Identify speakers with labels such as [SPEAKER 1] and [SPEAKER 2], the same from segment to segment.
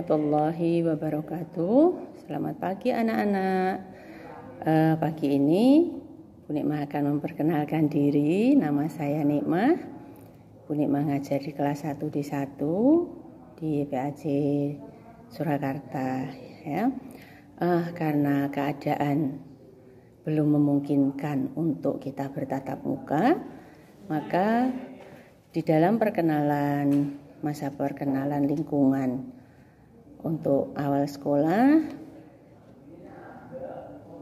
[SPEAKER 1] warahmatullahi wabarakatuh. Selamat pagi anak-anak. Pagi ini Bu Nikmah akan memperkenalkan diri. Nama saya Nikmah. Bu Nikmah ngajar di kelas 1 di 1 di PAJ Surakarta ya. Karena keadaan belum memungkinkan untuk kita bertatap muka, maka di dalam masa perkenalan lingkungan untuk awal sekolah,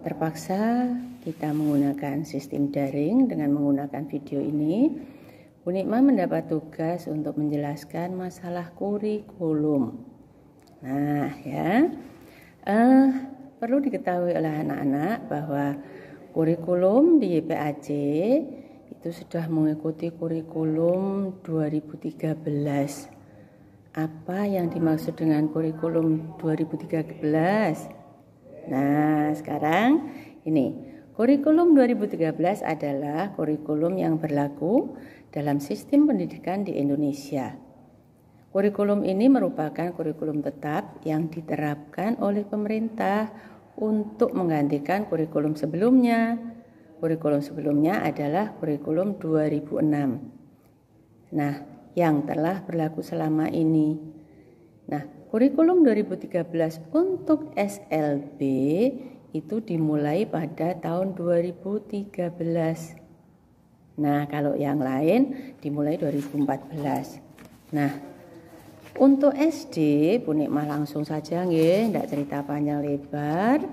[SPEAKER 1] terpaksa kita menggunakan sistem daring dengan menggunakan video ini. Bu Nikmah mendapat tugas untuk menjelaskan masalah kurikulum. Nah ya, perlu diketahui oleh anak-anak bahwa kurikulum di YPAJ itu sudah mengikuti kurikulum 2013. Apa yang dimaksud dengan kurikulum 2013? Nah, sekarang ini kurikulum 2013 adalah kurikulum yang berlaku dalam sistem pendidikan di Indonesia. Kurikulum ini merupakan kurikulum tetap yang diterapkan oleh pemerintah untuk menggantikan kurikulum sebelumnya. Kurikulum sebelumnya adalah kurikulum 2006. Nah, yang telah berlaku selama ini. Nah, kurikulum 2013 untuk SLB itu dimulai pada tahun 2013. Nah, kalau yang lain dimulai 2014. Nah, untuk SD, Bu Nikmah langsung saja nggih, ndak cerita panjang lebar.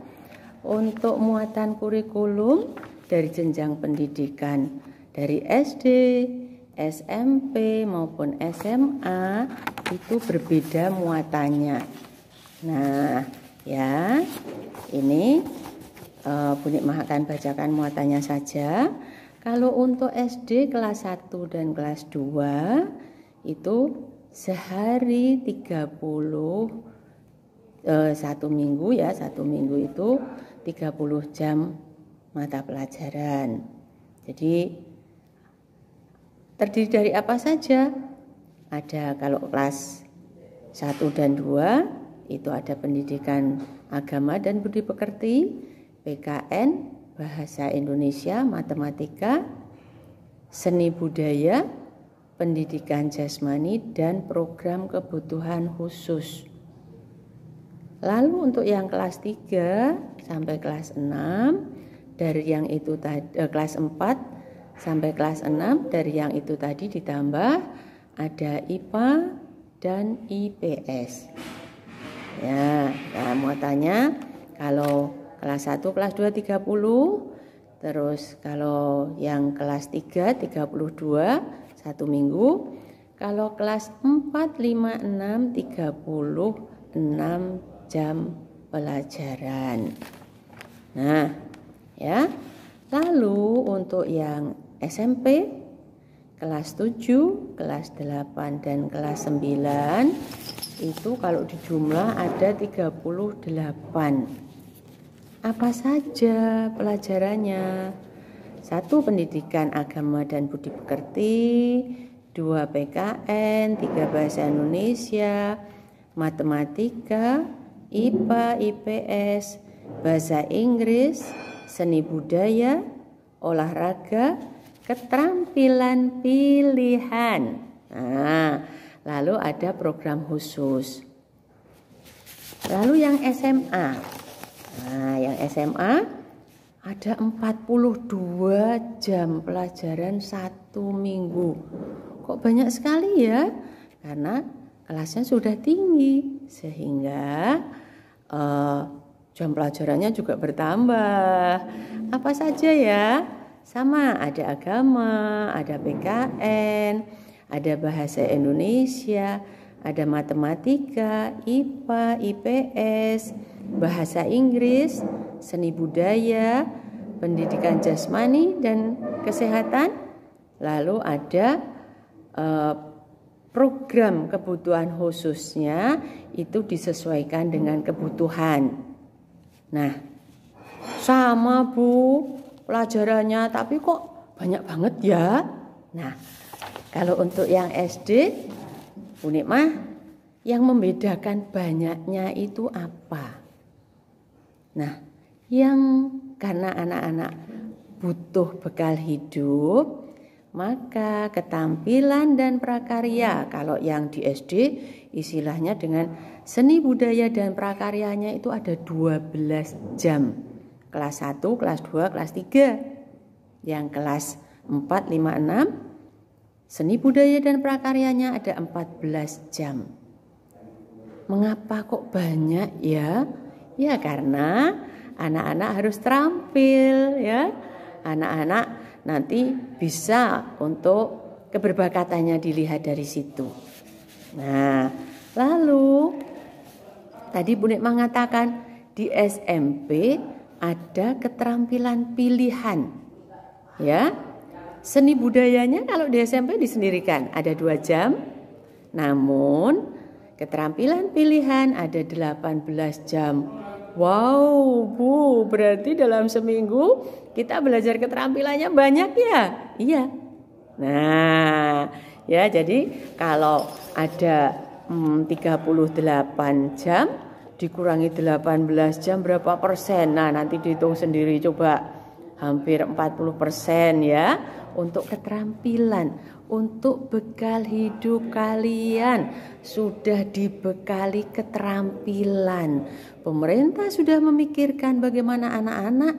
[SPEAKER 1] Untuk muatan kurikulum dari jenjang pendidikan dari SD, SMP maupun SMA itu berbeda muatannya. Nah, ya, ini Bu Nikmah akan bacakan muatannya saja. Kalau untuk SD kelas 1 dan kelas 2 itu sehari 30 satu minggu ya, satu minggu itu 30 jam mata pelajaran. Jadi terdiri dari apa saja? Ada kalau kelas 1 dan 2 itu ada pendidikan agama dan budi pekerti, PKN, bahasa Indonesia, matematika, seni budaya, pendidikan jasmani dan program kebutuhan khusus. Lalu untuk yang kelas 3 sampai kelas 6 dari yang itu kelas 4 sampai kelas 6 dari yang itu tadi ditambah ada IPA dan IPS. Ya, nah muatannya kalau kelas 1, kelas 2 30, terus kalau yang kelas 3 32 satu minggu, kalau kelas 4 5 6 36 jam pelajaran. Nah, ya. Lalu untuk yang SMP kelas 7, kelas 8 dan kelas 9 itu kalau dijumlah ada 38. Apa saja pelajarannya? 1 pendidikan agama dan budi pekerti, 2 PKN, 3 bahasa Indonesia, matematika, IPA, IPS, bahasa Inggris, seni budaya, olahraga, keterampilan pilihan. Nah, lalu ada program khusus. Lalu yang SMA. Nah, yang SMA ada 42 jam pelajaran satu minggu. Kok banyak sekali ya? Karena kelasnya sudah tinggi sehingga jam pelajarannya juga bertambah. Apa saja ya? Sama, ada agama, ada PKN, ada bahasa Indonesia, ada matematika, IPA, IPS, bahasa Inggris, seni budaya, pendidikan jasmani dan kesehatan. Lalu ada program kebutuhan khususnya itu disesuaikan dengan kebutuhan. Nah, sama Bu pelajarannya, tapi kok banyak banget ya. Nah, kalau untuk yang SD, Bu Nikmah Yang membedakan banyaknya itu apa? Nah, yang karena anak-anak butuh bekal hidup, maka ketampilan dan prakarya, kalau yang di SD istilahnya dengan seni budaya dan prakaryanya itu ada 12 jam. Kelas 1, kelas 2, kelas 3. Yang kelas 4, 5, 6, seni budaya dan prakaryanya ada 14 jam. Mengapa kok banyak ya? Ya karena anak-anak harus terampil ya. Anak-anak nanti bisa untuk keberbakatannya dilihat dari situ. Nah, lalu tadi Bu Nik mengatakan di SMP ada keterampilan pilihan. Ya. Seni budayanya kalau di SMP disendirikan ada 2 jam. Namun keterampilan pilihan ada 18 jam. Wow, Bu, berarti dalam seminggu kita belajar keterampilannya banyak ya? Iya. Nah, ya jadi kalau ada 38 jam dikurangi 18 jam berapa persen? Nah, nanti dihitung sendiri coba. Hampir 40% ya untuk keterampilan, untuk bekal hidup kalian sudah dibekali keterampilan. Pemerintah sudah memikirkan bagaimana anak-anak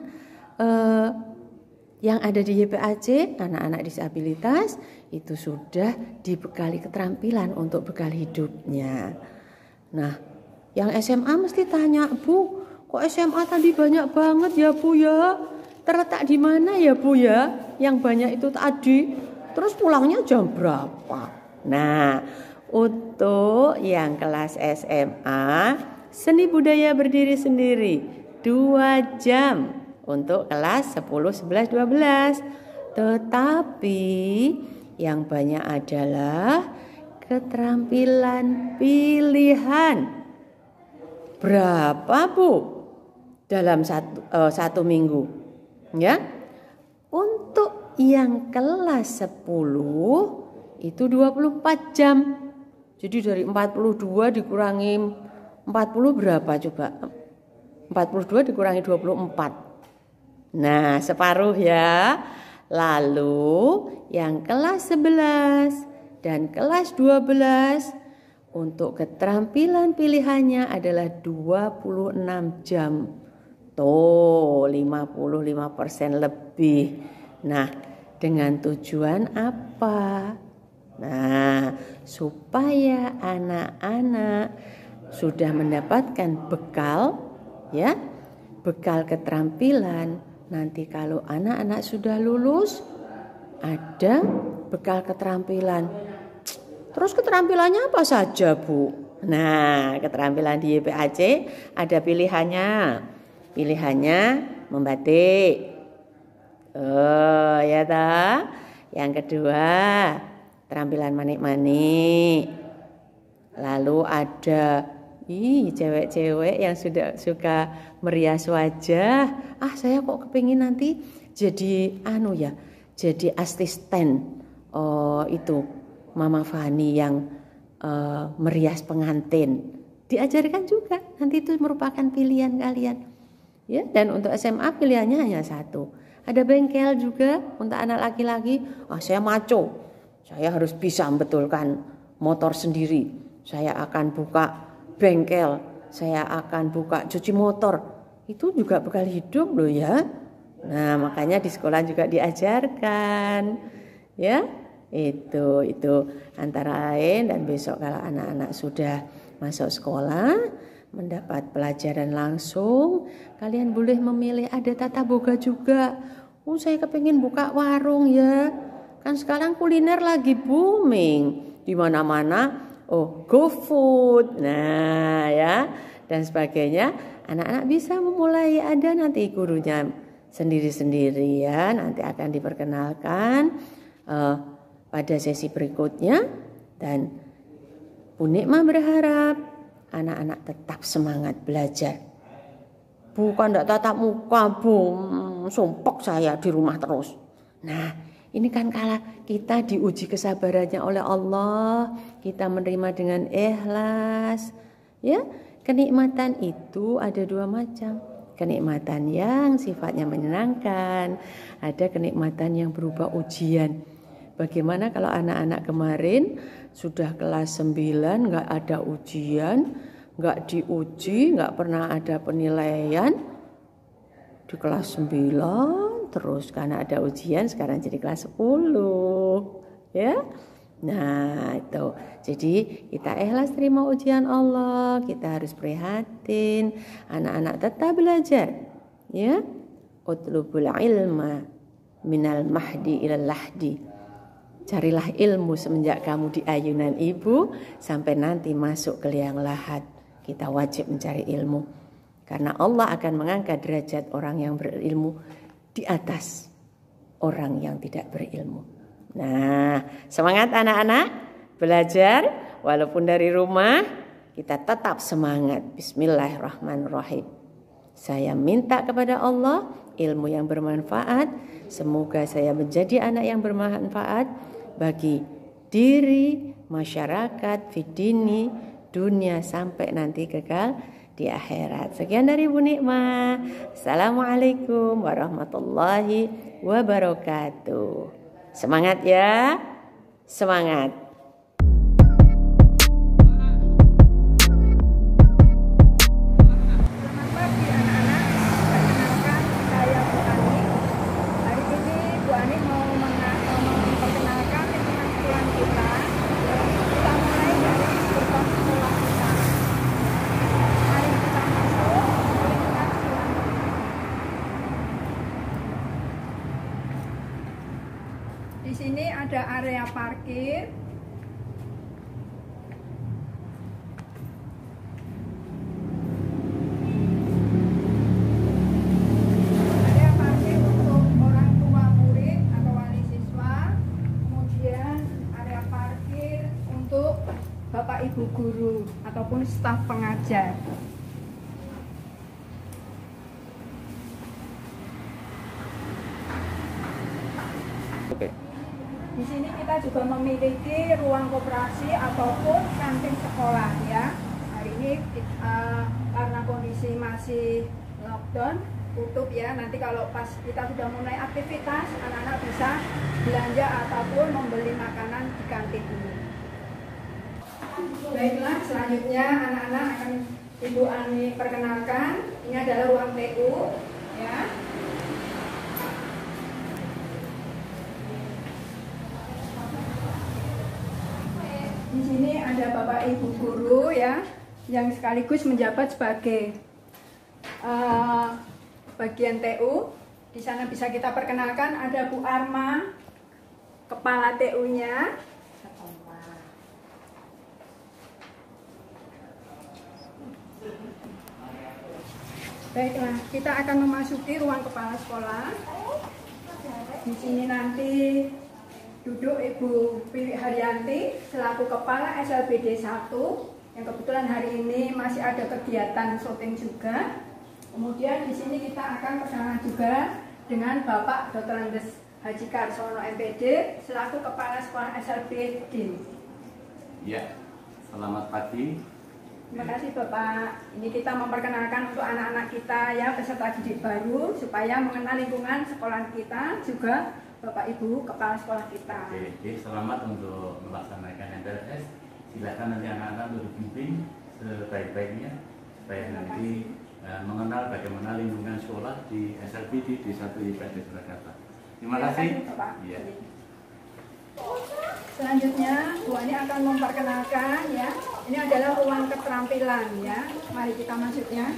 [SPEAKER 1] yang ada di YPAC, anak-anak disabilitas itu sudah dibekali keterampilan untuk bekal hidupnya. Nah, yang SMA mesti tanya, Bu, kok SMA tadi banyak banget ya Bu ya? Terletak di mana ya Bu ya? Yang banyak itu tadi. Terus pulangnya jam berapa? Nah, untuk yang kelas SMA, seni budaya berdiri sendiri 2 jam untuk kelas 10, 11, 12. Tetapi yang banyak adalah keterampilan pilihan. Berapa Bu? Dalam satu minggu. Ya, untuk yang kelas 10 itu 24 jam. Jadi dari 42 dikurangi 40 berapa coba? 42 dikurangi 24. Nah, separuh ya. Lalu yang kelas 11 dan kelas 12 untuk keterampilan pilihannya adalah 26 jam. Tuh 55% lebih. Nah, dengan tujuan apa? Nah, supaya anak-anak sudah mendapatkan bekal ya, bekal keterampilan. Nanti kalau anak-anak sudah lulus ada bekal keterampilan. Terus keterampilannya apa saja, Bu? Nah, keterampilan di YPAC ada pilihannya. Pilihannya membatik. Oh, ya toh. Yang kedua, keterampilan manik-manik. Lalu ada cewek-cewek yang sudah suka merias wajah. Ah, saya kok kepingin nanti jadi jadi asisten. Oh, itu Mama Fani yang merias pengantin. Diajarkan juga. Nanti itu merupakan pilihan kalian. Ya, dan untuk SMA pilihannya hanya 1. Ada bengkel juga untuk anak laki-laki. Saya maco. Saya harus bisa membetulkan motor sendiri. Saya akan buka bengkel. Saya akan buka cuci motor. Itu juga bekal hidup loh ya. Nah, makanya di sekolah juga diajarkan. Ya, itu antara lain. Dan besok kalau anak-anak sudah masuk sekolah, mendapat pelajaran langsung, kalian boleh memilih. Ada tata boga juga. Saya kepingin buka warung ya. Kan sekarang kuliner lagi booming di mana-mana. GoFood. Nah, ya, dan sebagainya. Anak-anak bisa memulai, ada nanti gurunya sendiri-sendiri ya. Nanti akan diperkenalkan pada sesi berikutnya. Dan Bu Nikma berharap anak-anak tetap semangat belajar. Bukan tidak tatap muka, Bu. Sumpek saya di rumah terus. Nah, Ini kan kala kita diuji kesabarannya oleh Allah, kita menerima dengan ikhlas. Ya, kenikmatan itu ada dua macam. Kenikmatan yang sifatnya menyenangkan, ada kenikmatan yang berupa ujian. Bagaimana kalau anak-anak kemarin sudah kelas 9 nggak ada ujian, nggak diuji, nggak pernah ada penilaian, di kelas 9 terus karena ada ujian sekarang jadi kelas 10 ya. Nah itu, jadi kita ikhlas terima ujian Allah, kita harus prihatin, anak-anak tetap belajar ya. Utlubul ilma minal mahdi ilal lahdi, carilah ilmu semenjak kamu di ayunan ibu sampai nanti masuk ke liang lahat. Kita wajib mencari ilmu karena Allah akan mengangkat derajat orang yang berilmu di atas orang yang tidak berilmu. Nah, semangat anak-anak belajar walaupun dari rumah, kita tetap semangat. Bismillahirrahmanirrahim. Saya minta kepada Allah ilmu yang bermanfaat. Semoga saya menjadi anak yang bermanfaat bagi diri, masyarakat, fidini, dunia sampai nanti kekal di akhirat. Sekian dari Bu Nikmah. Assalamualaikum warahmatullahi wabarakatuh. Semangat ya, semangat.
[SPEAKER 2] Selamat pagi anak-anak. Perkenalkan saya Bu Ani. Hari ini Bu Ani mau memperkenalkan lingkungan sekolah kita. Kita mulai dari gerbang sekolah kita. Mari kita masuk ke lingkungan sekolah. Di sini ada area parkir. Area parkir untuk orang tua murid atau wali siswa. Kemudian area parkir untuk Bapak Ibu guru ataupun staf pengajar.
[SPEAKER 1] Oke.
[SPEAKER 2] Di sini kita juga memiliki ruang koperasi ataupun kantin sekolah ya. Hari ini karena kondisi masih lockdown tutup ya. Nanti kalau pas kita sudah mulai aktivitas, anak-anak bisa belanja ataupun membeli makanan di kantin ini. Baiklah, selanjutnya anak-anak akan Ibu Ani perkenalkan. Ini adalah ruang TU ya. Di sini ada Bapak Ibu guru ya, yang sekaligus menjabat sebagai bagian TU. Di sana bisa kita perkenalkan ada Bu Arma, kepala TU-nya. Baiklah, kita akan memasuki ruang kepala sekolah. Di sini nanti duduk Ibu Piwi Haryanti selaku Kepala SLBD 1 yang kebetulan hari ini masih ada kegiatan syuting juga. Kemudian di sini kita akan perkenalan juga dengan Bapak Dr. Andes Haji Karsono MPD selaku Kepala Sekolah SLBD.
[SPEAKER 3] Ya, selamat pagi.
[SPEAKER 2] Terima kasih Bapak. Ini kita memperkenalkan untuk anak-anak kita ya, peserta didik baru supaya mengenal lingkungan sekolah kita juga Bapak Ibu Kepala Sekolah kita.
[SPEAKER 3] Oke, selamat untuk melaksanakan MPLS. Silakan nanti anak-anak untuk dibimbing sebaik-baiknya supaya nanti mengenal bagaimana lingkungan sekolah di SLBD di 1 IPS Surakarta. Terima kasih.
[SPEAKER 2] Bapak.
[SPEAKER 3] Ya.
[SPEAKER 2] Selanjutnya Bu Ani akan memperkenalkan ya. Ini adalah ruang keterampilan ya. Mari kita masuknya.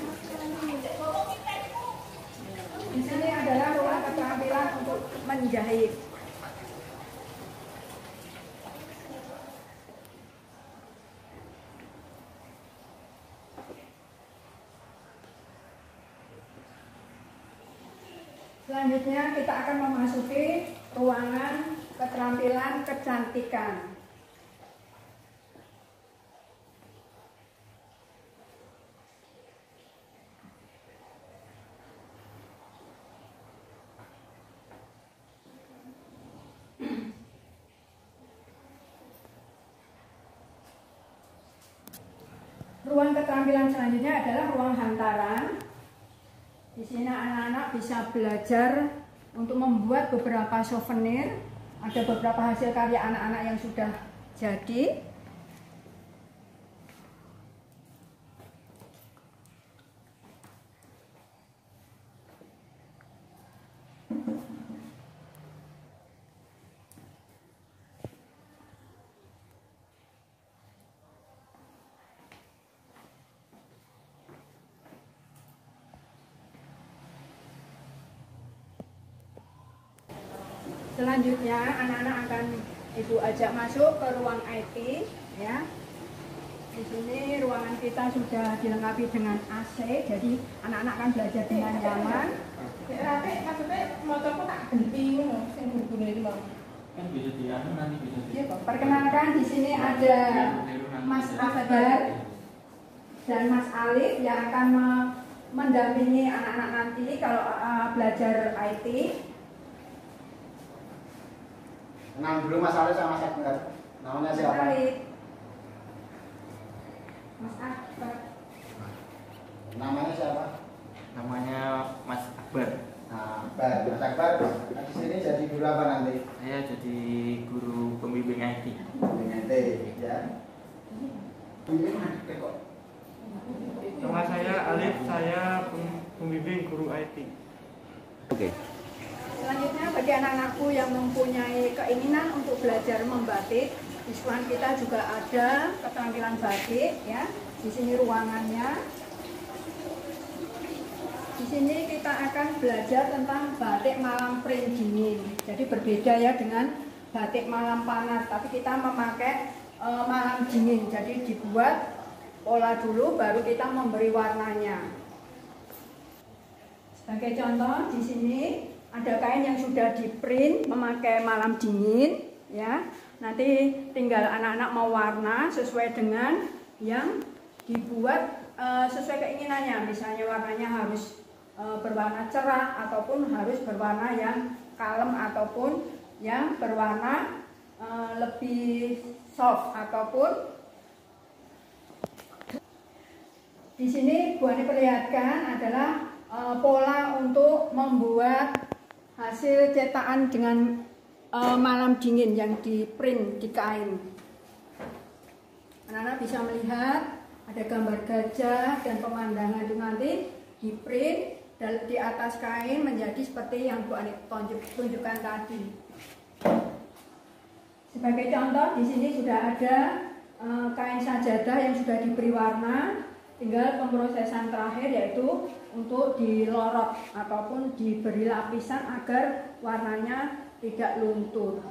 [SPEAKER 2] Di sini adalah ruang keterampilan untuk menjahit. Selanjutnya kita akan memasuki ruangan keterampilan kecantikan. Ruang keterampilan selanjutnya adalah ruang hantaran. Di sini anak-anak bisa belajar untuk membuat beberapa souvenir. Ada beberapa hasil karya anak-anak yang sudah jadi. Selanjutnya anak-anak akan Ibu ajak masuk ke ruang IT ya. Di sini ruangan kita sudah dilengkapi dengan AC, jadi anak-anak akan belajar dengan nyaman.
[SPEAKER 4] Maksudnya motorku tak ganti ngono sing guru itu Bang.
[SPEAKER 3] Kan bisa dianu nanti bisa di.
[SPEAKER 2] Iya, perkenalkan di sini ada Mas Akbar dan Mas Alif yang akan mendampingi anak-anak nanti kalau belajar IT.
[SPEAKER 5] Kenal dulu Mas Alif sama Mas Akbar. Namanya siapa?
[SPEAKER 2] Alif. Mas Akbar.
[SPEAKER 5] Namanya siapa?
[SPEAKER 6] Namanya Mas Akbar.
[SPEAKER 5] Nah, Mas Akbar di sini jadi guru apa nanti?
[SPEAKER 6] Saya jadi guru pembimbing IT.
[SPEAKER 5] Dengan T, ya. Bimbing ada kok.
[SPEAKER 7] Nama saya Alif, saya pembimbing guru IT.
[SPEAKER 6] Oke.
[SPEAKER 2] Selanjutnya bagi anak-anakku yang mempunyai keinginan untuk belajar membatik, di sekolah kita juga ada keterampilan batik ya. Di sini ruangannya. Di sini kita akan belajar tentang batik malam print dingin. Jadi berbeda ya dengan batik malam panas, tapi kita memakai malam dingin. Jadi dibuat pola dulu baru kita memberi warnanya. Sebagai contoh di sini ada kain yang sudah di print memakai malam dingin ya. Nanti tinggal anak-anak mau warna sesuai dengan yang dibuat sesuai keinginannya. Misalnya warnanya harus berwarna cerah ataupun harus berwarna yang kalem ataupun yang berwarna lebih soft ataupun di sini Bu Ani perlihatkan adalah pola untuk membuat hasil cetakan dengan malam dingin yang di print di kain. Anak-anak bisa melihat ada gambar gajah dan pemandangan itu nanti di print dan di atas kain menjadi seperti yang Bu Ani tunjukkan tadi. Sebagai contoh di sini sudah ada kain sajadah yang sudah diberi warna, tinggal pemrosesan terakhir yaitu untuk dilorot ataupun diberi lapisan agar warnanya tidak luntur.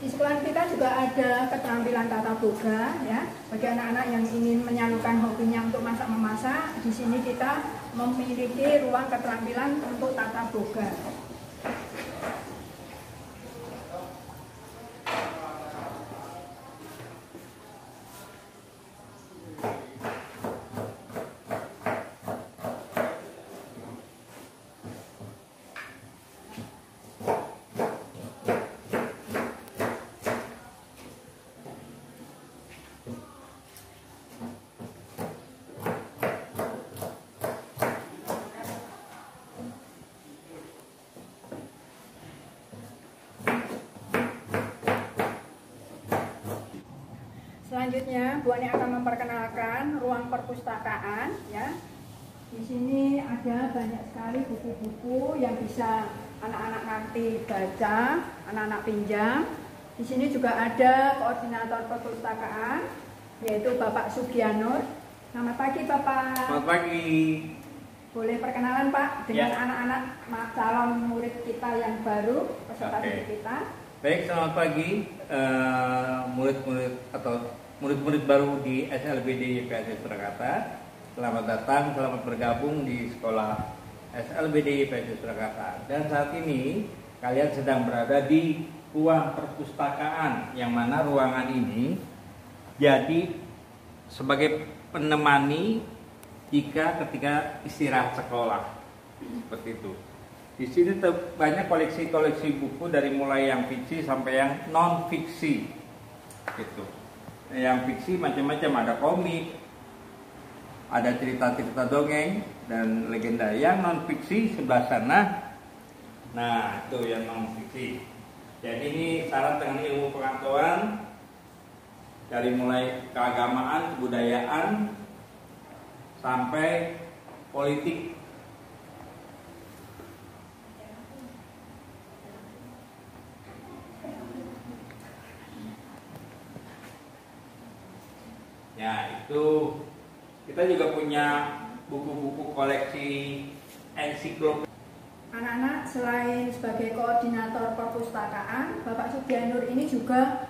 [SPEAKER 2] Di sekolah kita juga ada keterampilan tata boga ya. Bagi anak-anak yang ingin menyalurkan hobinya untuk masak memasak, di sini kita memiliki ruang keterampilan untuk tata boga. Selanjutnya, Bu Ani akan memperkenalkan ruang perpustakaan ya. Di sini ada banyak sekali buku-buku yang bisa anak-anak nanti baca, anak-anak pinjam. Di sini juga ada koordinator perpustakaan yaitu Bapak Sugianur. Selamat pagi Bapak.
[SPEAKER 6] Selamat pagi.
[SPEAKER 2] Boleh perkenalan Pak dengan
[SPEAKER 6] Ya.
[SPEAKER 2] anak-anak calon murid kita yang baru peserta
[SPEAKER 6] Oke.
[SPEAKER 2] didik kita.
[SPEAKER 6] Baik, selamat pagi murid-murid atau murid-murid baru di SLBD YPS Surakarta. Selamat datang, selamat bergabung di sekolah SLBD YPS Surakarta. Dan saat ini kalian sedang berada di ruang perpustakaan, yang mana ruangan ini jadi sebagai penemani jika ketika istirahat sekolah, seperti itu. Di sini banyak koleksi-koleksi buku dari mulai yang fiksi sampai yang non fiksi, gitu. yang fiksi macam-macam, ada komik, ada cerita-cerita dongeng dan legenda. Yang non fiksi sebelah sana. Nah, itu yang non fiksi. Jadi ini syarat dengan ilmu pengetahuan dari mulai keagamaan, kebudayaan sampai politik. Ya, itu kita juga punya buku-buku koleksi ensiklopedia.
[SPEAKER 2] Anak-anak selain sebagai koordinator perpustakaan, Bapak Sugianur ini juga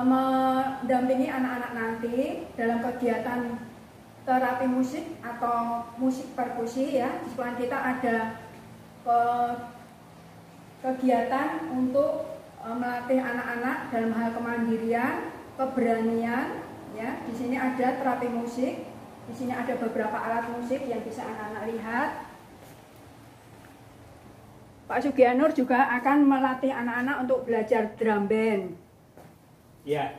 [SPEAKER 2] mendampingi anak-anak nanti dalam kegiatan terapi musik atau musik perkusi ya. Di sekolah kita ada kegiatan untuk melatih anak-anak dalam hal kemandirian, keberanian ya. Di sini ada terapi musik, di sini ada beberapa alat musik yang bisa anak-anak lihat. Pak Sugianur juga akan melatih anak-anak untuk belajar drum band.
[SPEAKER 6] Ya.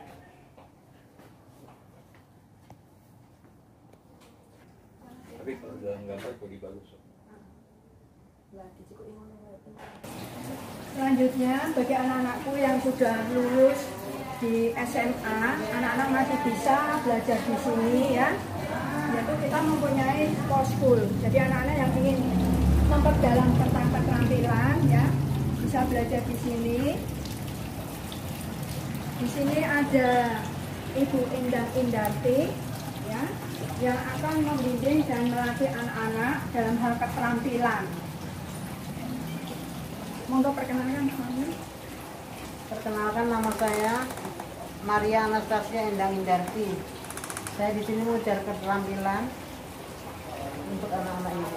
[SPEAKER 6] Tapi kalau dalam gambar lebih bagus.
[SPEAKER 2] Selanjutnya bagi anak-anakku yang sudah lulus di SMA, anak-anak masih bisa belajar di sini ya. Yaitu kita mempunyai post school. Jadi anak-anak yang ingin memperdalam tentang keterampilan ya bisa belajar di sini. Di sini ada Ibu Indah Indarti ya yang akan membimbing dan melatih anak-anak dalam hal keterampilan. Monggo perkenalkan kami.
[SPEAKER 8] Perkenalkan, nama saya Maria Anastasia Endang Indarti. Saya di sini mengajar keterampilan untuk anak-anak ini.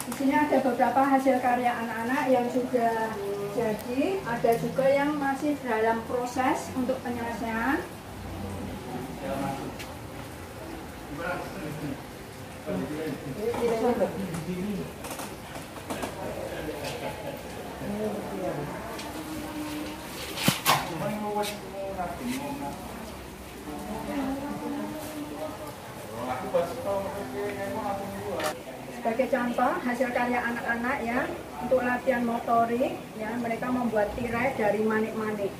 [SPEAKER 2] Di sini ada beberapa hasil karya anak-anak yang sudah jadi, ada juga yang masih dalam proses untuk penyelesaian. Sebagai contoh hasil karya anak-anak ya untuk latihan motorik ya, mereka membuat tirai dari manik-manik.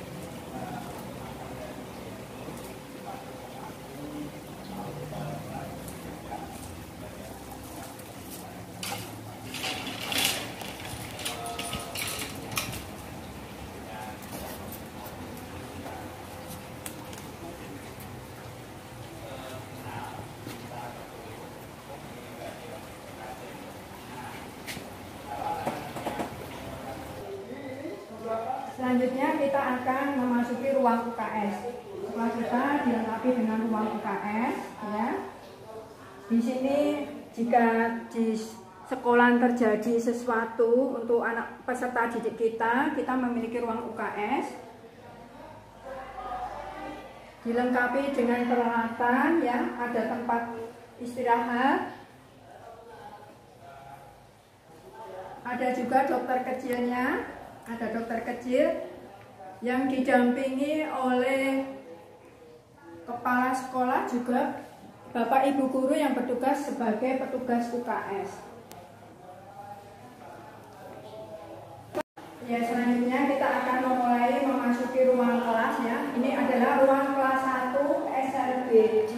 [SPEAKER 2] Selanjutnya kita akan memasuki ruang UKS. Setelah kita dilengkapi dengan ruang UKS, ya. Di sini jika di sekolah terjadi sesuatu untuk anak peserta didik kita memiliki ruang UKS. Dilengkapi dengan peralatan, ya, ada tempat istirahat. Ada juga dokter kecilnya. Ada dokter kecil yang didampingi oleh kepala sekolah, juga Bapak Ibu guru yang bertugas sebagai petugas UKS. Ya, selanjutnya kita akan memulai memasuki ruang kelas ya. Ini adalah ruang kelas 1 SLBD.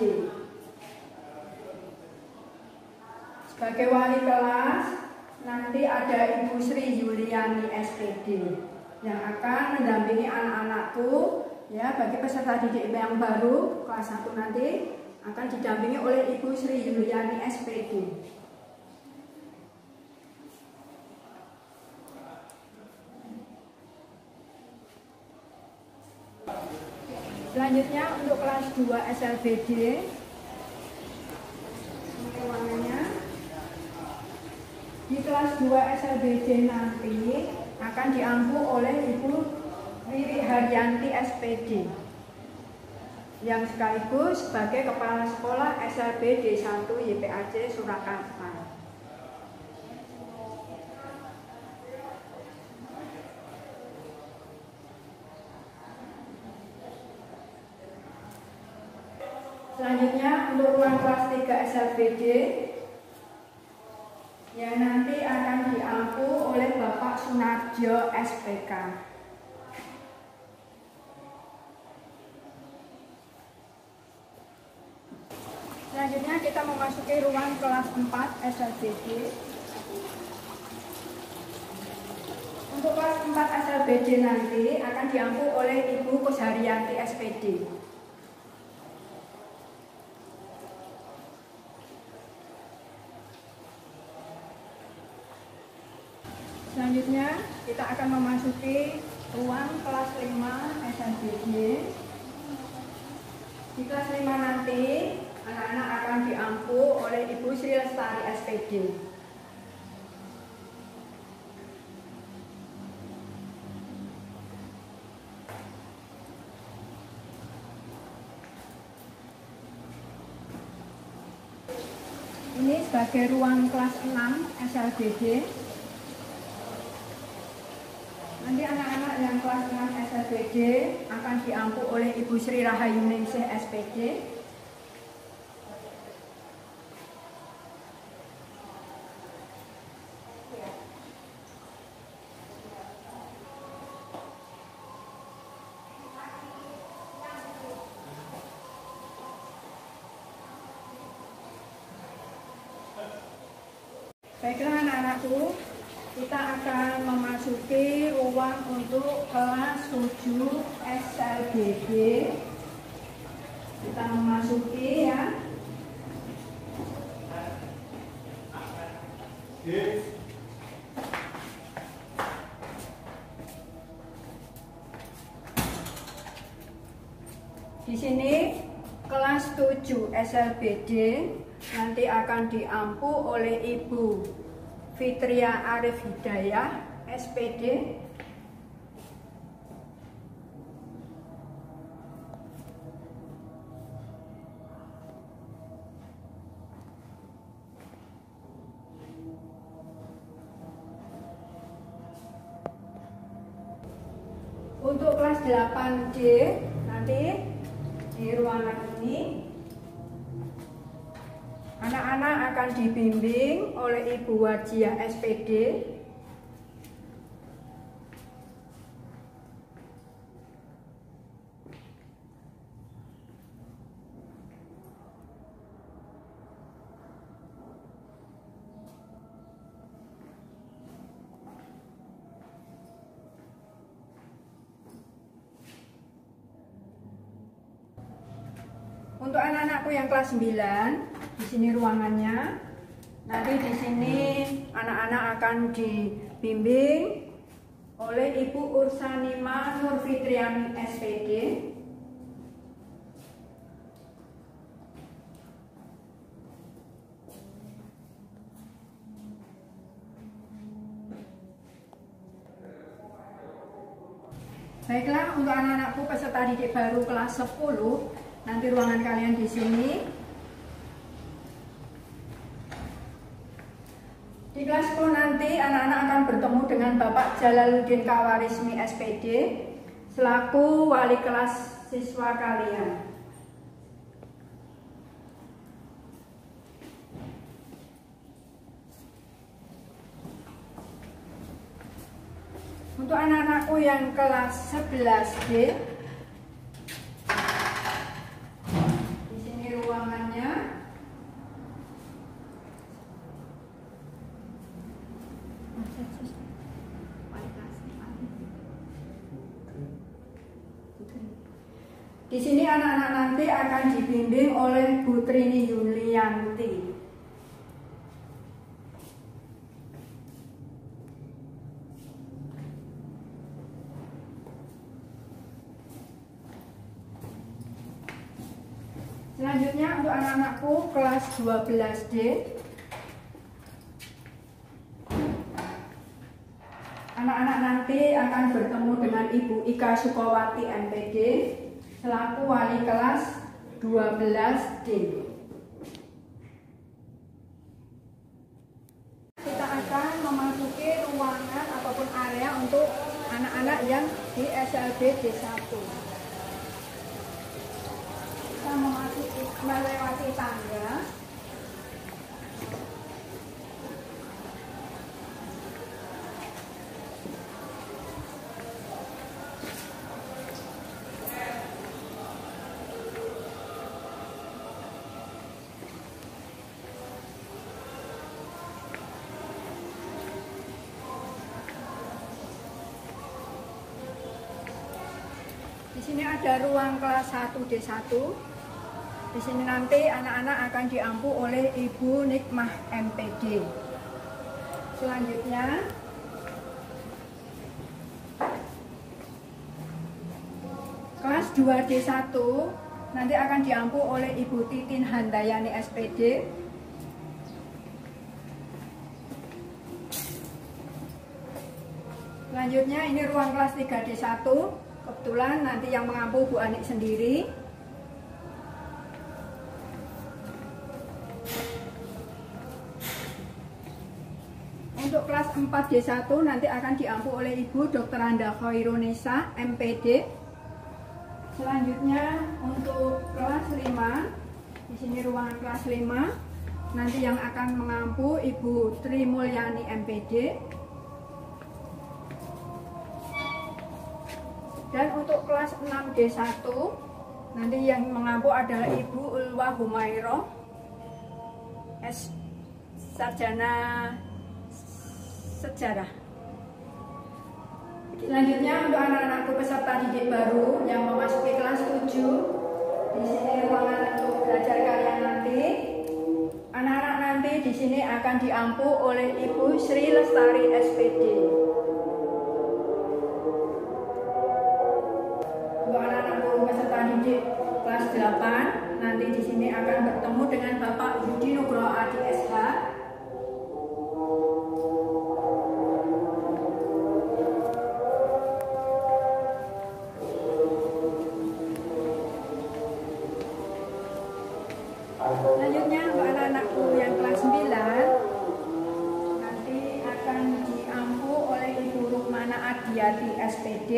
[SPEAKER 2] Sebagai wali kelas nanti ada Ibu Sri Yuliani SPD yang akan mendampingi anak-anakku ya. Bagi peserta didik yang baru kelas 1 nanti akan didampingi oleh Ibu Sri Yuliani SPD. Selanjutnya untuk kelas 2 SLBD, ruangannya di kelas 2 SLBD nanti akan diampu oleh Ibu Riri Haryanti SPD yang sekaligus sebagai kepala sekolah SLBD 1 YPAC Surakarta. untuk ruang kelas 3 SLBD yang nanti akan diampu oleh Bapak Sunarjo SPK. Selanjutnya kita memasuki ruang kelas 4 SLBD. Untuk kelas 4 SLBD nanti akan diampu oleh Ibu Kusharyanti SPD. Selanjutnya kita akan memasuki ruang kelas 5 SLBD. Di kelas 5 nanti anak-anak akan diampu oleh Ibu Sri Lestari SPD. Ini sebagai ruang kelas 6 SLBD. Nanti anak-anak yang kelas 6 SLBD akan diampu oleh Ibu Sri Rahayuningsih SPD. Baiklah anak-anakku, kita akan memasuki ruang untuk kelas 7 SLBD. Kita memasuki ya. Di sini kelas 7 SLBD nanti akan diampu oleh Ibu Fitria Arif Hidayah SPD. Untuk kelas 8D nanti di ruangan ini anak-anak akan dibimbing oleh Ibu Wajiah SPD. Untuk anak-anakku yang kelas 9, di sini ruangannya. Nanti di sini anak-anak akan dibimbing oleh Ibu Ursanima Nur Fitriani SPD. Baiklah, untuk anak-anakku peserta didik baru kelas 10, nanti ruangan kalian di sini. Di kelas 10 nanti anak-anak akan bertemu dengan Bapak Jalaluddin Kawarismi SPD selaku wali kelas siswa kalian. Untuk anak-anakku yang kelas 11D, di sini ruangannya. Di sini anak-anak nanti akan dibimbing oleh Bu Trini Yulianti. Selanjutnya untuk anak-anakku kelas 12D, anak-anak nanti akan bertemu dengan Ibu Ika Sukowati MPD selaku wali kelas 12D. Kita akan memasuki ruangan ataupun area untuk anak-anak yang di SLBD 1. Kita memasuki melewati tangga. Di sini ada ruang kelas 1D1. Di sini nanti anak-anak akan diampu oleh Ibu Nikmah MPD. Selanjutnya kelas 2D1 nanti akan diampu oleh Ibu Titin Handayani SPD. Selanjutnya ini ruang kelas 3D1. Kebetulan nanti yang mengampu Bu Anik sendiri. Untuk kelas 4D1 nanti akan diampu oleh Ibu Dr. Anda Khairunisa MPD. Selanjutnya untuk kelas 5, di sini ruangan kelas 5, nanti yang akan mengampu Ibu Tri Mulyani MPD. Dan untuk kelas 6D1 nanti yang mengampu adalah Ibu Ulwa Humairo, Sarjana Sejarah. Selanjutnya untuk anak-anakku peserta didik baru yang memasuki kelas 7, di sini ruangan untuk belajar kalian nanti. Anak-anak nanti di sini akan diampu oleh Ibu Sri Lestari SPD. Peserta didik kelas 8 nanti di sini akan bertemu dengan Bapak Yudi Nugroho Adi SH. Selanjutnya untuk anak-anakku yang kelas 9 nanti akan diampu oleh Ibu Rukmana Adiati SPD.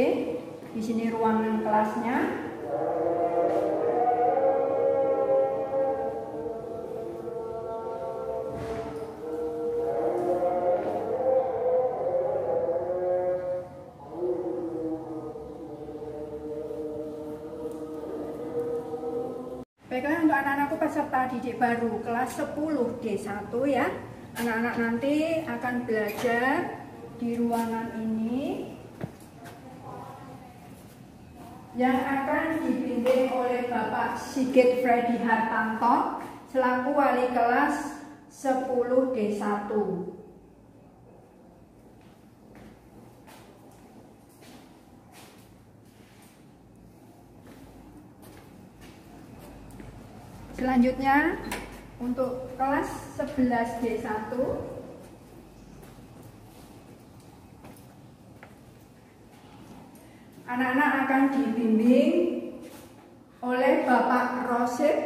[SPEAKER 2] Di sini ruangan kelasnya. Baiklah, untuk anak-anakku peserta didik baru kelas 10D1 ya. Anak-anak nanti akan belajar di ruangan ini yang akan dibimbing oleh Bapak Sigit Freddy Hartanto selaku wali kelas 10D1. Selanjutnya untuk kelas 11D1 anak-anak akan dibimbing oleh Bapak Rosid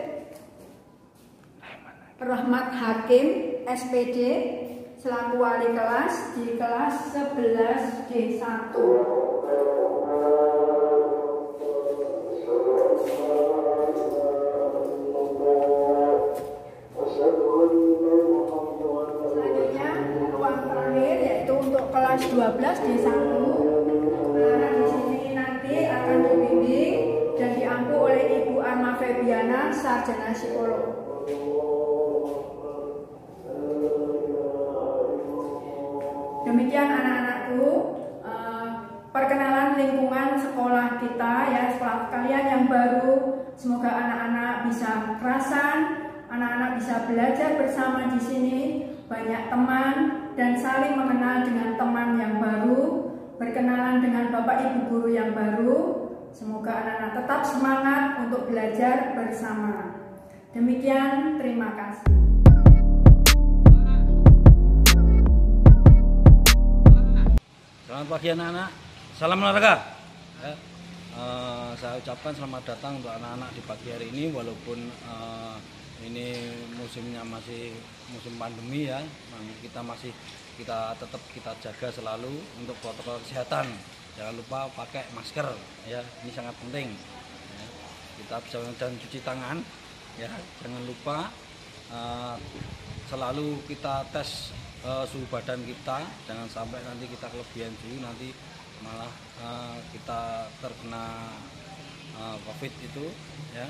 [SPEAKER 2] Rahmat Hakim SPD selaku wali kelas di kelas 11D1. Selanjutnya ruang terakhir yaitu untuk kelas 12D1. Anak di sini nanti akan dibimbing dan diampu oleh Ibu Arma Febiana, sarjana psikolog. Demikian anak-anakku, perkenalan lingkungan sekolah kita ya, sekolah kalian yang baru. Semoga anak-anak bisa kerasan, anak-anak bisa belajar bersama di sini, banyak teman dan saling mengenal dengan teman yang baru, berkenalan dengan Bapak Ibu guru yang baru. Semoga anak-anak tetap semangat untuk belajar bersama. Demikian, terima kasih.
[SPEAKER 9] Selamat pagi anak-anak, salam olahraga. Ya, saya ucapkan selamat datang untuk anak-anak di pagi hari ini, walaupun ini musimnya masih musim pandemi ya, kita tetap jaga selalu untuk protokol kesehatan. Jangan lupa pakai masker ya, ini sangat penting. Ya, kita bisa dan cuci tangan ya. Jangan lupa selalu kita tes suhu badan kita, jangan sampai nanti kita kelebihan suhu, nanti malah kita terkena COVID itu ya.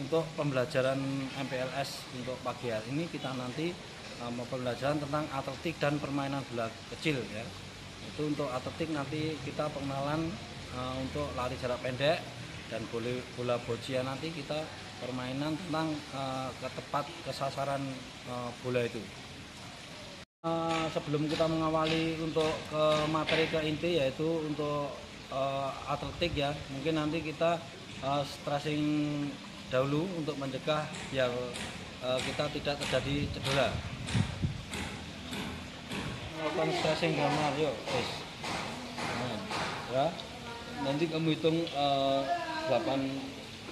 [SPEAKER 9] Untuk pembelajaran MPLS untuk pagi hari ini kita nanti pembelajaran tentang atletik dan permainan bola kecil ya. Itu untuk atletik nanti kita pengenalan untuk lari jarak pendek, dan bola boccia nanti kita permainan tentang ketepat kesasaran bola itu. Sebelum kita mengawali untuk ke materi ke inti, yaitu untuk atletik ya, mungkin nanti kita stretching dahulu untuk mencegah biar kita tidak terjadi cedera. Melakukan stretching gambar, yuk guys. Ya, nanti kamu hitung 8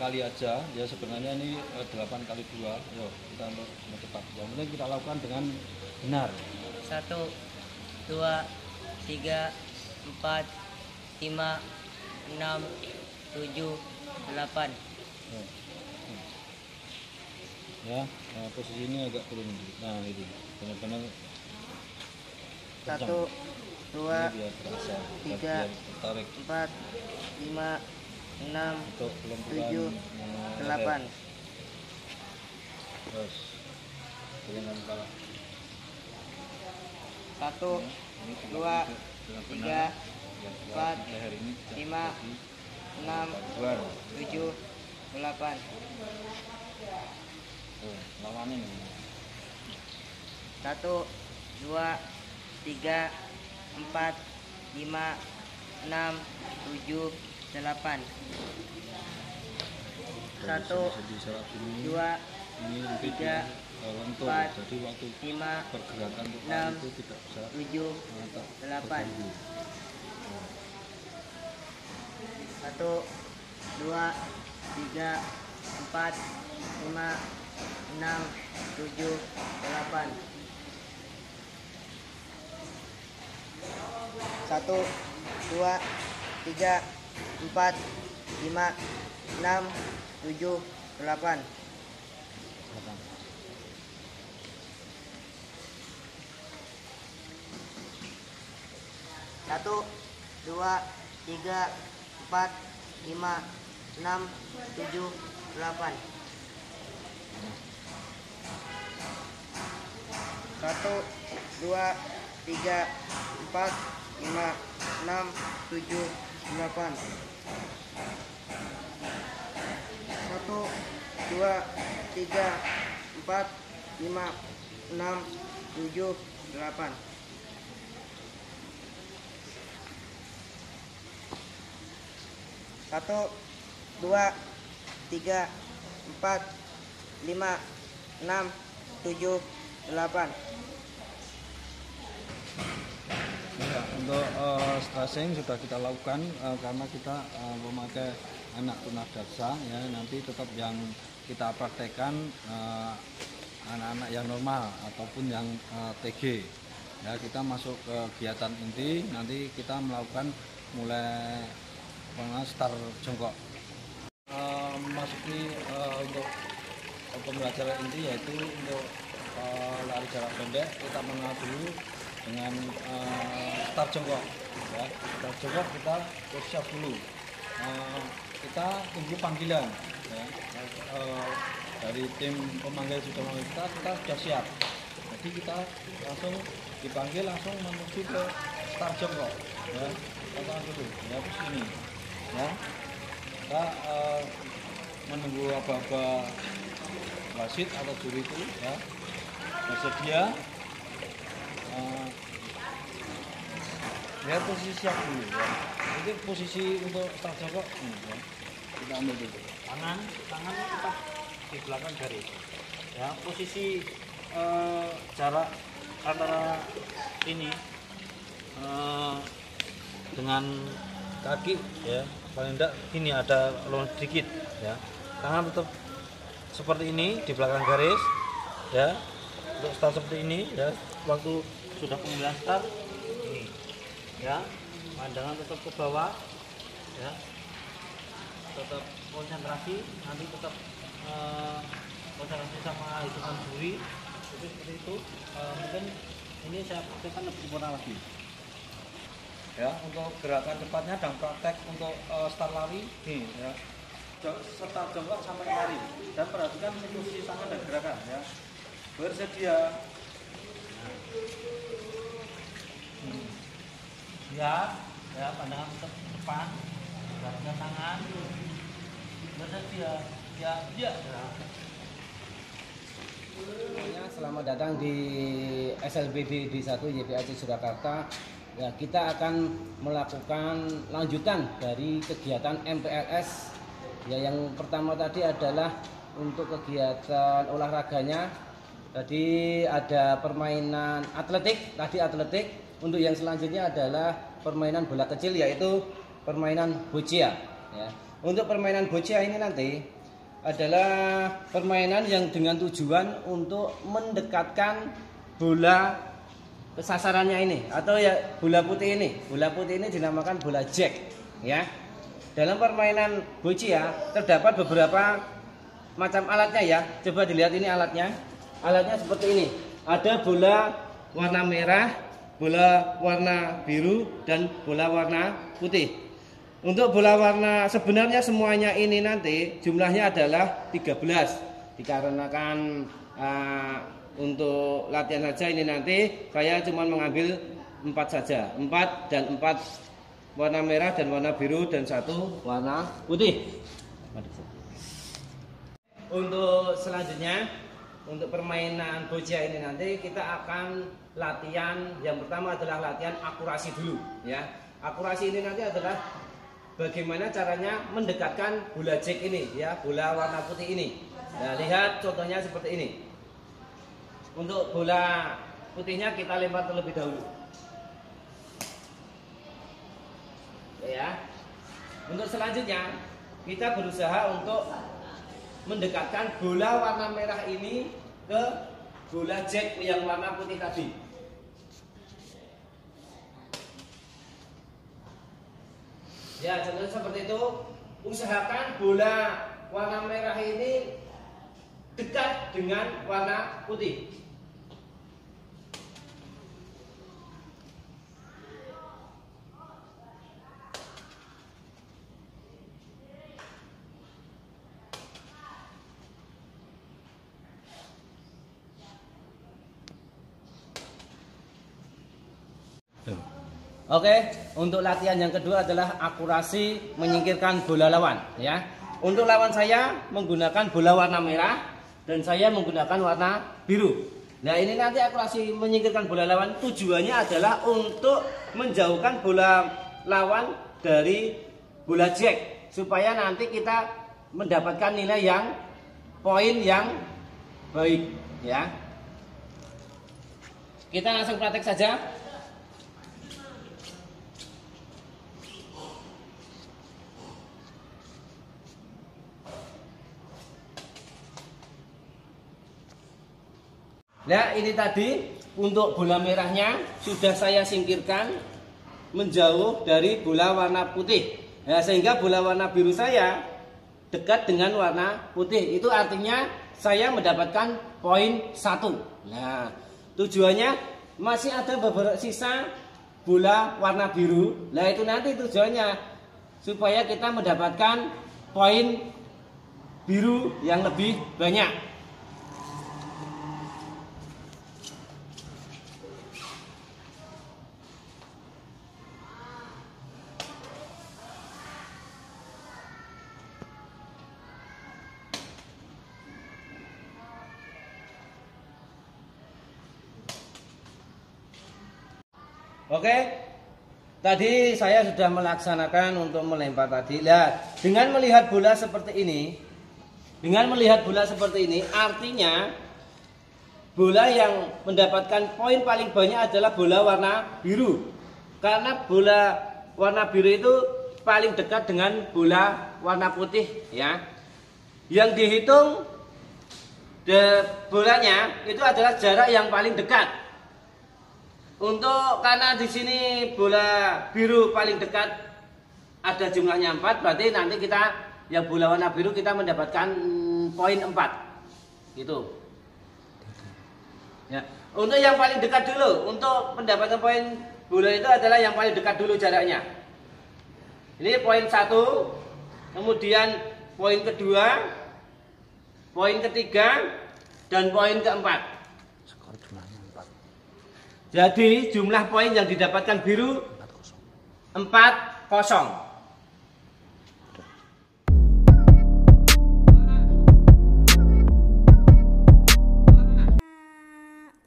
[SPEAKER 9] kali aja ya, sebenarnya ini 8 kali 2. Yuk kita untuk cepat. Yang penting kita lakukan dengan benar.
[SPEAKER 10] 1, 2, 3, 4, 5, 6, 7, 8.
[SPEAKER 9] Ya, posisi ini agak turun dulu. Nah, ini benar-benar
[SPEAKER 10] 1, 2, 3, 4, 5, 6, 7, 8.
[SPEAKER 9] Terus, dengan kepala.
[SPEAKER 10] 1, 2, 3, 4, 5, 6, 7, 8.
[SPEAKER 9] Lawan ini.
[SPEAKER 10] 1, 2, 3, 4, 5, 6, 7, 8. 1, 2, 3, 4,
[SPEAKER 9] jadi waktu
[SPEAKER 10] 5,
[SPEAKER 9] pergerakan
[SPEAKER 10] 6,
[SPEAKER 9] itu tidak bisa
[SPEAKER 10] 7, 8. 1, 2, 3, 4, 5, 6, 7, 8. 1, 2, 3, 4, 5, 6, 7, 8. 1, 2, 3, 4, 5, 6, 7, 8. 1, 2, 3, 4, 5, 6, 7, 8. 1, 2, 3, 4, 5, 6, 7, 8. 1, 2, 3, 4, 5, 6, 7, 8.
[SPEAKER 9] Ya, untuk stretching sudah kita lakukan karena kita memakai anak tunadaksa ya, nanti tetap yang kita praktekkan anak-anak yang normal ataupun yang TG ya. Kita masuk ke kegiatan inti, nanti kita melakukan mulai start jongkok. Memasuki untuk pembelajaran inti, yaitu untuk lari jarak pendek, kita mengenal dulu dengan start jongkok ya. Start jongkok kita siap dulu, kita tunggu panggilan ya. Dari tim pemanggil sudah memanggil kita sudah siap, jadi kita langsung dipanggil, langsung menuju ke start jongkok ya. Kita dulu ya, terus ini ya, kita menunggu aba-aba wasit atau juri itu ya bersedia. Ya, posisi siap dulu ya. Ini posisi untuk start jongkok ya. Kita ambil dulu tangan tetap di belakang garis ya. Posisi jarak antara ini dengan kaki ya, paling tidak ini ada lon sedikit ya. Tangan tetap seperti ini di belakang garis ya. Untuk start seperti ini ya, waktu sudah pemilihan start ini ya, pandangan tetap ke bawah ya, tetap konsentrasi, nanti tetap konsentrasi sama hitungan duri itu seperti itu. Mungkin ini saya praktekkan lebih sempurna lagi ya, untuk gerakan cepatnya dan praktek untuk start lari nih ya, serta jongkok sampai lari, dan perhatikan posisi tangan dan gerakan ya. Bersedia siap ya, pandangan ke depan, gerakan tangan, bersedia ya.
[SPEAKER 11] Selamat datang di SLBD D1 YPAC Surakarta. Ya, kita akan melakukan lanjutan dari kegiatan MPLS. Ya, yang pertama tadi adalah untuk kegiatan olahraganya. Tadi ada permainan atletik, Untuk yang selanjutnya adalah permainan bola kecil, yaitu permainan boccia. Ya. Untuk permainan boccia ini nanti adalah permainan yang dengan tujuan untuk mendekatkan bola ke sasarannya ini, atau ya bola putih ini. Bola putih ini dinamakan bola jack ya. Dalam permainan boccia terdapat beberapa macam alatnya ya. Coba dilihat ini alatnya. Alatnya seperti ini. Ada bola warna merah, bola warna biru, dan bola warna putih. Untuk bola warna sebenarnya semuanya ini nanti jumlahnya adalah 13. Dikarenakan untuk latihan saja ini nanti saya cuma mengambil 4 saja. 4 dan 4 warna merah dan warna biru dan 1 warna putih. Untuk selanjutnya, untuk permainan boccia ini nanti kita akan latihan. Yang pertama adalah latihan akurasi dulu ya. Akurasi ini nanti adalah bagaimana caranya mendekatkan bola jack ini ya, bola warna putih ini. Nah, lihat contohnya seperti ini. Untuk bola putihnya kita lempar terlebih dahulu. Ya. Untuk selanjutnya kita berusaha untuk mendekatkan bola warna merah ini ke bola jack yang warna putih tadi. Ya, contohnya seperti itu. Usahakan bola warna merah ini dekat dengan warna putih. Oke, untuk latihan yang kedua adalah akurasi menyingkirkan bola lawan ya. Untuk lawan saya menggunakan bola warna merah dan saya menggunakan warna biru. Nah, ini nanti akurasi menyingkirkan bola lawan tujuannya adalah untuk menjauhkan bola lawan dari bola jack supaya nanti kita mendapatkan nilai yang poin yang baik ya. Kita langsung praktek saja. Nah, ini tadi untuk bola merahnya sudah saya singkirkan menjauh dari bola warna putih. Nah, sehingga bola warna biru saya dekat dengan warna putih. Itu artinya saya mendapatkan poin 1. Nah, tujuannya masih ada beberapa sisa bola warna biru. Nah, itu nanti tujuannya supaya kita mendapatkan poin biru yang lebih banyak. Oke, tadi saya sudah melaksanakan untuk melempar tadi. Nah, dengan melihat bola seperti ini, artinya bola yang mendapatkan poin paling banyak adalah bola warna biru. Karena bola warna biru itu paling dekat dengan bola warna putih, ya. Yang dihitung bolanya itu adalah jarak yang paling dekat. Karena di sini bola biru paling dekat ada jumlahnya 4, berarti nanti kita yang bola warna biru kita mendapatkan poin 4. Gitu. Ya. Untuk yang paling dekat dulu, untuk mendapatkan poin bola itu adalah yang paling dekat dulu jaraknya. Ini poin 1, kemudian poin kedua, poin ketiga, dan poin keempat. Jadi jumlah poin yang didapatkan biru 4-0.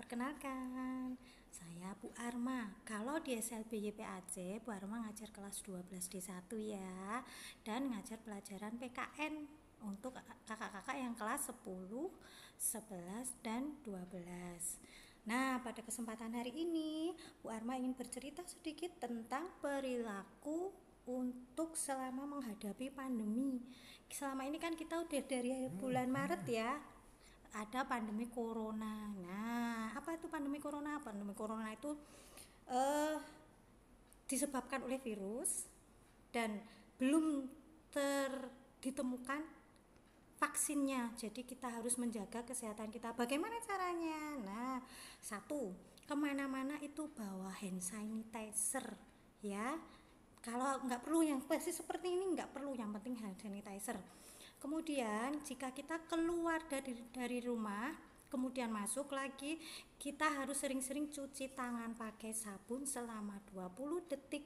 [SPEAKER 12] Perkenalkan, saya Bu Arma. Kalau di SLB YPAC, Bu Arma ngajar kelas 12 D1 ya, dan ngajar pelajaran PKN untuk kakak-kakak yang kelas 10, 11, dan 12. Nah, pada kesempatan hari ini, Bu Arma ingin bercerita sedikit tentang perilaku untuk selama menghadapi pandemi. Selama ini kan kita udah dari bulan Maret ya, ada pandemi corona. Nah, apa itu pandemi corona? Pandemi corona itu disebabkan oleh virus dan belum ditemukan vaksinnya. Jadi kita harus menjaga kesehatan kita. Bagaimana caranya? Nah, 1, kemana-mana itu bawa hand sanitizer ya. Kalau nggak perlu yang persis seperti ini nggak perlu, yang penting hand sanitizer. Kemudian jika kita keluar dari rumah, kemudian masuk lagi, kita harus sering-sering cuci tangan pakai sabun selama 20 detik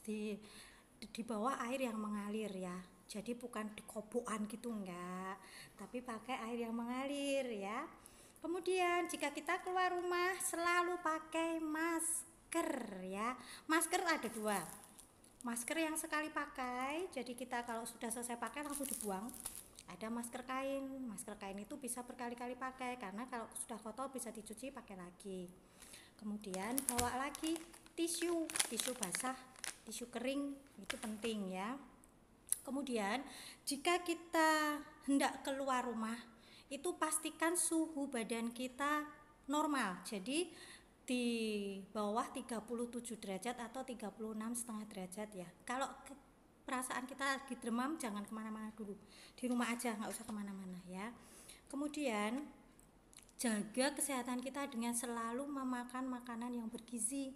[SPEAKER 12] di bawah air yang mengalir ya. Jadi bukan di kobokan gitu enggak, tapi pakai air yang mengalir ya. Kemudian jika kita keluar rumah selalu pakai masker ya. Masker ada 2. Masker yang sekali pakai, jadi kita kalau sudah selesai pakai langsung dibuang. Ada masker kain. Masker kain itu bisa berkali-kali pakai karena kalau sudah kotor bisa dicuci pakai lagi. Kemudian bawa lagi tisu basah, tisu kering, itu penting ya. Kemudian jika kita hendak keluar rumah, itu pastikan suhu badan kita normal. Jadi di bawah 37 derajat atau 36,5 derajat ya. Kalau perasaan kita lagi demam, jangan kemana-mana dulu, di rumah aja, nggak usah kemana-mana ya. Kemudian jaga kesehatan kita dengan selalu memakan makanan yang bergizi.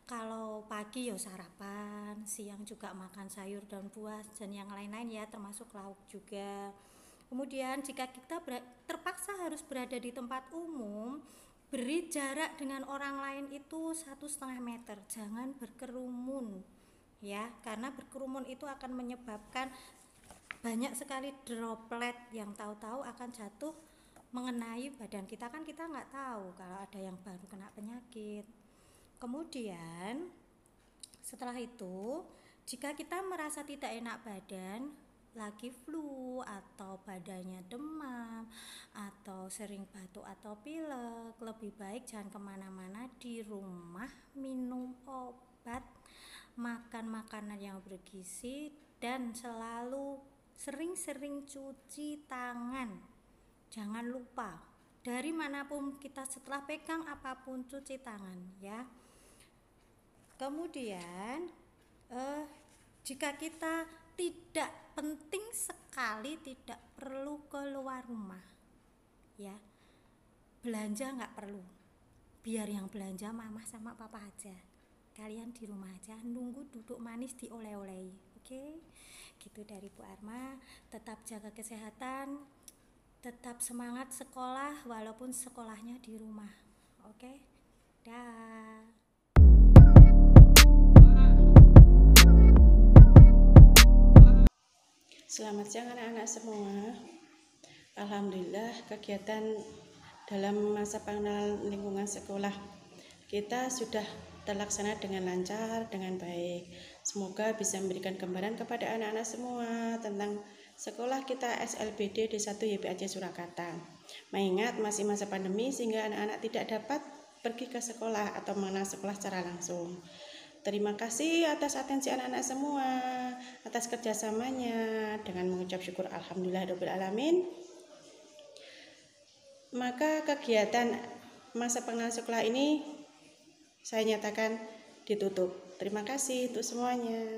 [SPEAKER 12] Kalau pagi ya sarapan, siang juga makan sayur dan buah dan yang lain-lain ya, termasuk lauk juga. Kemudian jika kita terpaksa harus berada di tempat umum, beri jarak dengan orang lain itu 1,5 meter. Jangan berkerumun ya, karena berkerumun itu akan menyebabkan banyak sekali droplet yang tahu-tahu akan jatuh mengenai badan kita. Kan kita nggak tahu kalau ada yang baru kena penyakit. Kemudian setelah itu, jika kita merasa tidak enak badan, lagi flu atau badannya demam atau sering batuk atau pilek, lebih baik jangan kemana-mana, di rumah minum obat, makan makanan yang bergizi, dan selalu sering-sering cuci tangan. Jangan lupa, dari manapun kita setelah pegang apapun cuci tangan ya. Kemudian jika kita tidak penting sekali, tidak perlu keluar rumah ya, belanja nggak perlu, biar yang belanja mama sama papa aja, kalian di rumah aja nunggu duduk manis dioleh-olehi. Oke, gitu dari Bu Arma. Tetap jaga kesehatan, tetap semangat sekolah walaupun sekolahnya di rumah. Oke, dah.
[SPEAKER 1] Selamat siang anak-anak semua. Alhamdulillah kegiatan dalam masa pengenalan lingkungan sekolah kita sudah terlaksana dengan lancar, dengan baik. Semoga bisa memberikan gambaran kepada anak-anak semua tentang sekolah kita SLBD D1 YPAC Surakarta. Mengingat masih masa pandemi sehingga anak-anak tidak dapat pergi ke sekolah atau mengenal sekolah secara langsung. Terima kasih atas atensi anak-anak semua, atas kerjasamanya, dengan mengucap syukur alhamdulillahirrahmanirrahim. Maka kegiatan masa pengenalan sekolah ini saya nyatakan ditutup. Terima kasih untuk semuanya.